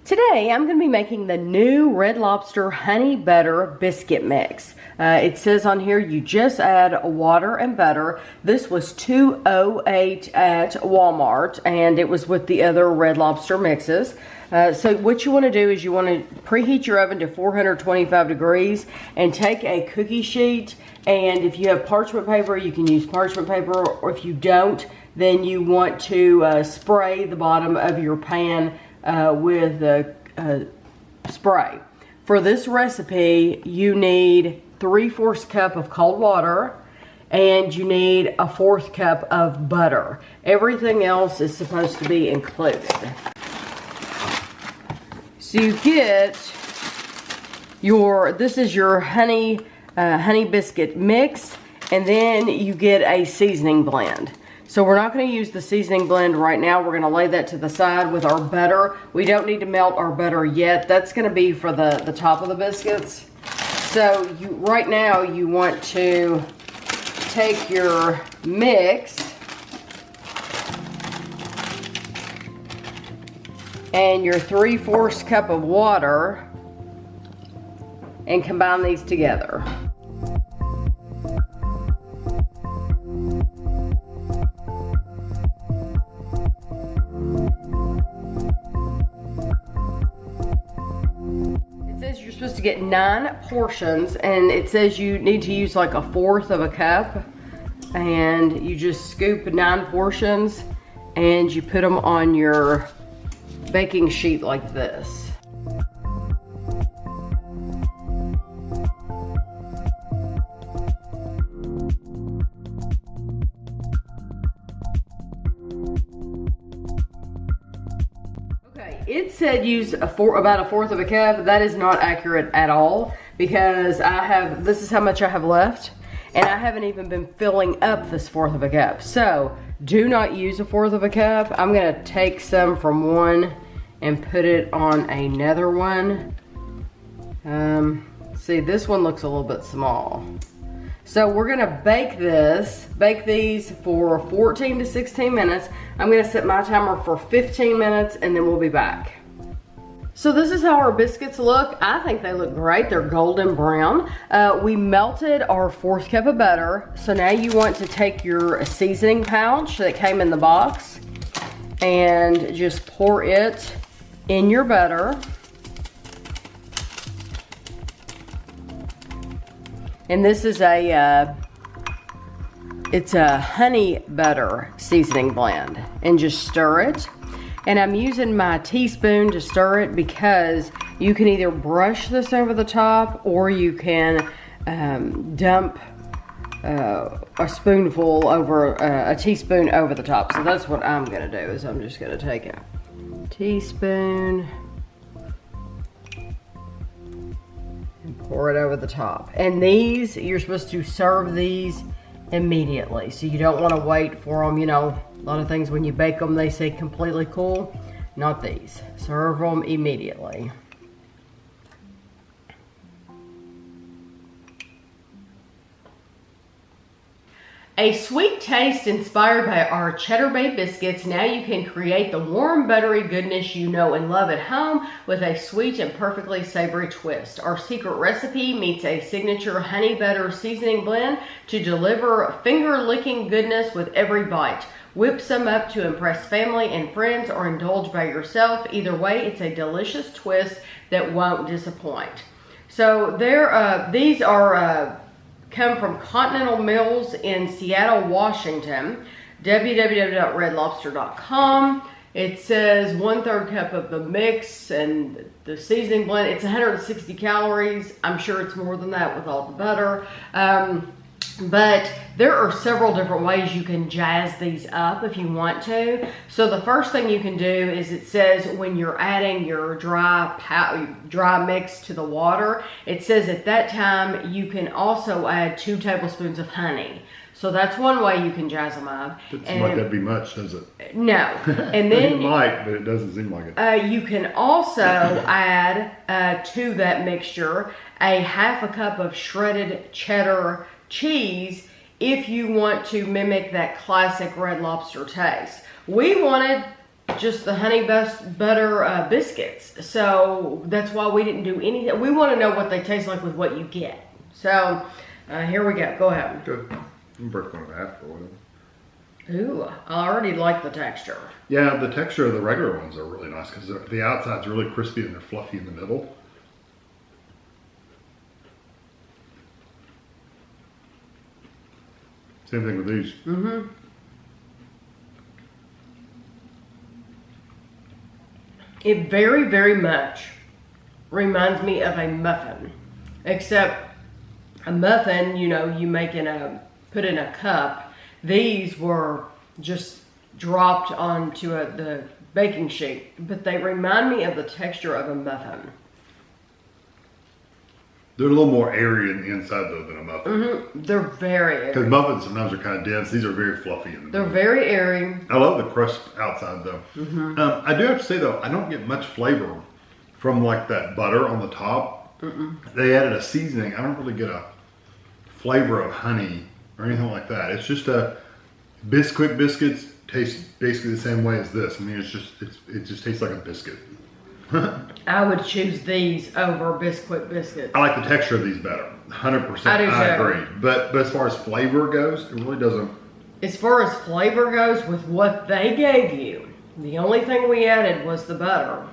Today I'm going to be making the new Red Lobster honey butter biscuit mix. It says on here you just add water and butter. This was $2.08 at Walmart and it was with the other Red Lobster mixes. So what you want to do is you want to preheat your oven to 425 degrees and take a cookie sheet, and if you have parchment paper you can use parchment paper, or if you don't then you want to spray the bottom of your pan with spray. For this recipe, you need 3/4 cup of cold water and you need a 1/4 cup of butter. Everything else is supposed to be included. So you get this is your honey biscuit mix, and then you get a seasoning blend. So we're not going to use the seasoning blend right now. We're going to lay that to the side with our butter. We don't need to melt our butter yet. That's going to be for the top of the biscuits. So right now you want to take your mix and your 3/4 cup of water and combine these together. You're supposed to get 9 portions, and it says you need to use like 1/4 cup, and you just scoop 9 portions and you put them on your baking sheet like this. It said use about 1/4 cup. That is not accurate at all, because this is how much I have left, and I haven't even been filling up this 1/4 cup. So do not use 1/4 cup. I'm gonna take some from one and put it on another one. See, this one looks a little bit small. So we're gonna bake these for 14 to 16 minutes. I'm gonna set my timer for 15 minutes and then we'll be back. So this is how our biscuits look. I think they look great. They're golden brown. We melted our 1/4 cup of butter. So now you want to take your seasoning pouch that came in the box and just pour it in your butter. And this is it's a honey butter seasoning blend, and just stir it. And I'm using my teaspoon to stir it because you can either brush this over the top or you can dump a spoonful over, a teaspoon over the top. So that's what I'm gonna do, is I'm just gonna take a teaspoon and pour it over the top. And these, you're supposed to serve these immediately. So you don't want to wait for them. You know, a lot of things when you bake them, they say completely cool. Not these. Serve them immediately. A sweet taste inspired by our Cheddar Bay biscuits, now you can create the warm, buttery goodness you know and love at home with a sweet and perfectly savory twist. Our secret recipe meets a signature honey butter seasoning blend to deliver finger-licking goodness with every bite. Whip some up to impress family and friends or indulge by yourself. Either way, it's a delicious twist that won't disappoint. So these are come from Continental Mills in Seattle, Washington. www.redlobster.com. It says 1/3 cup of the mix and the seasoning blend. It's 160 calories. I'm sure it's more than that with all the butter. But there are several different ways you can jazz these up if you want to. So the first thing you can do is, it says when you're adding your dry mix to the water, it says at that time you can also add 2 tablespoons of honey. So that's one way you can jazz them up. Doesn't seem like that'd be much, does it? No. And then it might, but it doesn't seem like it. You can also add to that mixture a 1/2 cup of shredded cheddar cheese if you want to mimic that classic Red Lobster taste. We wanted just the honey butter biscuits. So that's why we didn't do anything. We want to know what they taste like with what you get. So here we go. Go ahead. Good. I'm break one of half for whatever. Ooh, I already like the texture. Yeah, the texture of the regular ones are really nice because the outside's really crispy and they're fluffy in the middle. Same thing with these. Mm-hmm. It very, very much reminds me of a muffin, except a muffin, you know, you make put in a cup. These were just dropped onto the baking sheet, but they remind me of the texture of a muffin. They're a little more airy in the inside though than a muffin. Mm-hmm. They're very airy. Because muffins sometimes are kind of dense. These are very fluffy in the middle. They're very airy. I love the crust outside though. Mm-hmm. I do have to say though, I don't get much flavor from like that butter on the top. Mm-mm. They added a seasoning. I don't really get a flavor of honey or anything like that. It's just a Biscuit biscuits taste basically the same way as this. I mean, it just tastes like a biscuit. I would choose these over Biscuit biscuits. I like the texture of these better. 100%. I do too. I agree. But as far as flavor goes, it really doesn't. As far as flavor goes, with what they gave you, the only thing we added was the butter.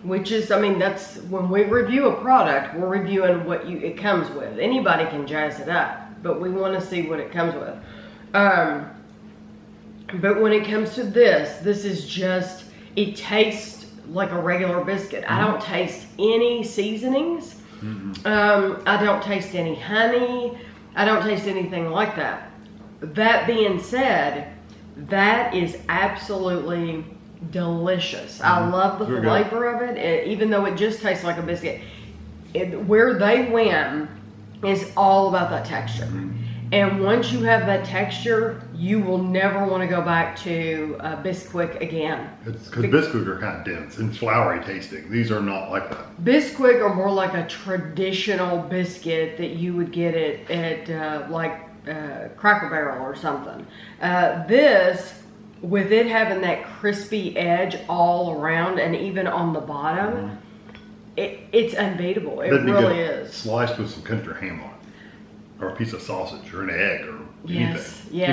Which is, I mean, that's when we review a product, we're reviewing what it comes with. Anybody can jazz it up, but we want to see what it comes with. But when it comes to this is just, it tastes like a regular biscuit. I don't taste any seasonings. I don't taste any honey. I don't taste anything like that. That being said, that is absolutely delicious. I love the flavor of it, even though it just tastes like a biscuit. Where they win is all about that texture. And once you have that texture, you will never want to go back to Bisquick again. It's because Biscuit are kind of dense and flowery tasting. These are not like that. Bisquick are more like a traditional biscuit that you would get at Cracker Barrel or something. This, with it having that crispy edge all around and even on the bottom, it's unbeatable. It really is. Sliced with some country ham on it. Or a piece of sausage, or an egg, or anything. Yeah,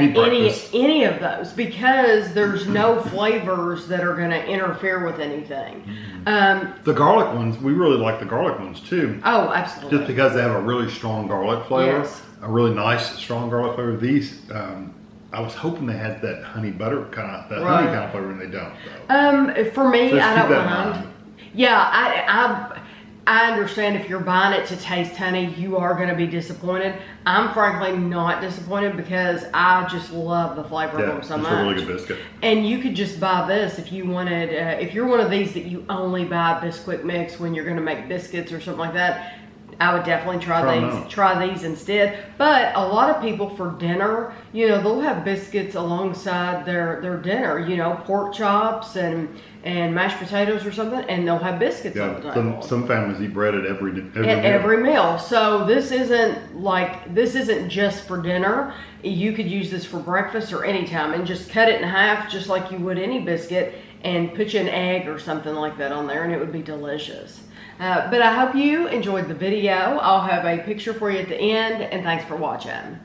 any of those, because there's no flavors that are going to interfere with anything. The garlic ones, we really like the garlic ones too. Oh, absolutely. Just because they have a really strong garlic flavor, Yes. a really nice strong garlic flavor. These, I was hoping they had that honey butter kind of, honey kind of flavor, and they don't. So. For me, So I keep don't that in mind. mind. Yeah, I understand if you're buying it to taste honey, you are going to be disappointed. I'm frankly not disappointed because I just love the flavor of them so much. It's a really good biscuit. And you could just buy this if you wanted, if you're one of these that you only buy Bisquick mix when you're going to make biscuits or something like that, I would definitely try these instead. But a lot of people for dinner, you know, they'll have biscuits alongside their dinner, you know, pork chops and mashed potatoes or something, and they'll have biscuits on the table. Some families eat bread at every meal. So this isn't just for dinner. You could use this for breakfast or anytime and just cut it in half just like you would any biscuit and put you an egg or something like that on there, and it would be delicious. But I hope you enjoyed the video. I'll have a picture for you at the end, and thanks for watching.